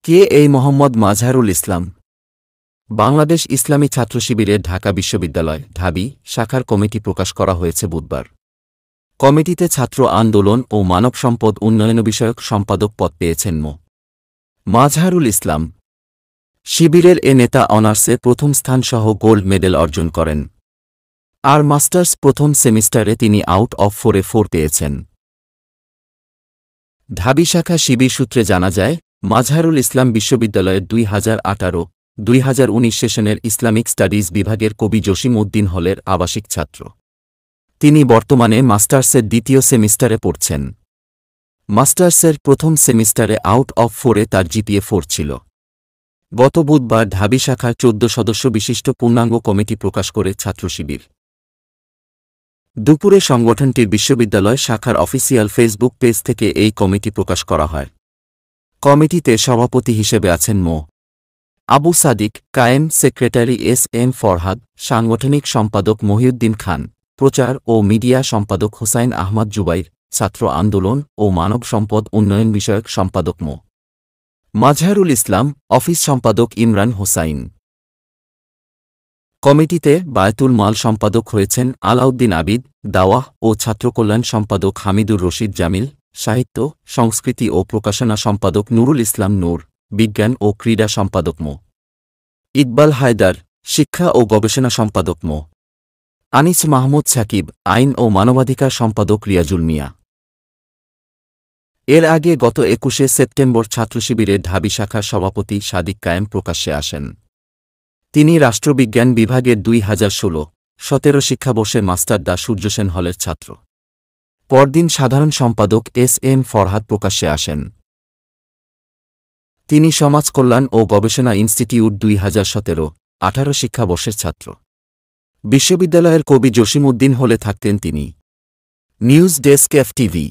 কে এই মোহাম্মদ মাজহারুল ইসলাম? বাংলাদেশ ইসলামী ছাত্র শিবিরের ঢাকা বিশ্ববিদ্যালয় ঢাবি শাখার কমিটি প্রকাশ করা হয়েছে বুধবার। কমিটিতে ছাত্র আন্দোলন ও মানব সম্পদ উন্নয়ন বিষয়ক সম্পাদক পদ পেয়েছেন মো. মাজহারুল ইসলাম। শিবিরের এ নেতা অনার্সে প্রথম স্থানসহ গোল্ড মেডেল অর্জন করেন। আর মাস্টার্স প্রথম সেমিস্টারে তিনি আউট অফ 4-এ 4 পেয়েছেন। ঢাবি শাখা শিবির সূত্রে জানা যায়, মাজহারুল ইসলাম বিশ্ববিদ্যালয়ের 2018-2019 সেশনের ইসলামিক স্টাডিজ বিভাগের কবি জসিম উদ্দিন হলের আবাসিক ছাত্র। তিনি বর্তমানে মাস্টার্সের দ্বিতীয় সেমিস্টারে পড়ছেন। মাস্টার্সের প্রথম সেমিস্টারে আউট অফ 4-এ তার জিপিএ 4 ছিল। গত বুধবার ঢাবি শাখার 14 সদস্য বিশিষ্ট পূর্ণাঙ্গ কমিটি প্রকাশ করে ছাত্র শিবির। দুপুরে সংগঠনটির বিশ্ববিদ্যালয় শাখার অফিসিয়াল ফেসবুক পেজ থেকে এই কমিটি প্রকাশ করা হয়। কমিটিতে সভাপতি হিসেবে আছেন মো. আবু সাদিক কায়েম, সেক্রেটারি এস.এম. ফরহাদ, সাংগঠনিক সম্পাদক মহিউদ্দিন খান, প্রচার ও মিডিয়া সম্পাদক হোসাইন আহমদ জুবাইর, ছাত্র আন্দোলন ও মানব সম্পদ উন্নয়ন বিষয়ক সম্পাদক মো. মাজহারুল ইসলাম, অফিস সম্পাদক ইমরান হোসাইন। কমিটিতে বায়তুল মাল সম্পাদক হয়েছেন আলাউদ্দিন আবিদ, দাওয়াহ ও ছাত্রকল্যাণ সম্পাদক হামিদুর রশিদ জামিল, সাহিত্য, সংস্কৃতি ও প্রকাশনা সম্পাদক নুরুল ইসলাম নূর, বিজ্ঞান ও ক্রীড়া সম্পাদক মো. ইকবাল হায়দার, শিক্ষা ও গবেষণা সম্পাদক মো. আনিস মাহমুদ সাকিব, আইন ও মানবাধিকার সম্পাদক রিয়াজুল মিয়া। এর আগে গত 21শে সেপ্টেম্বর ছাত্রশিবিরের ঢাবি শাখার সভাপতি সাদিক কায়েম প্রকাশ্যে আসেন। তিনি রাষ্ট্রবিজ্ঞান বিভাগের 2016-17 শিক্ষাবর্ষে মাস্টার দা সূর্যসেন হলের ছাত্র। পরদিন সাধারণ সম্পাদক এস.এম. ফরহাদ প্রকাশ্যে আসেন। তিনি সমাজকল্যাণ ও গবেষণা ইনস্টিটিউট 2017-18 শিক্ষাবর্ষের ছাত্র। বিশ্ববিদ্যালয়ের কবি জসিম উদ্দিন হলে থাকতেন তিনি। News desk FTV.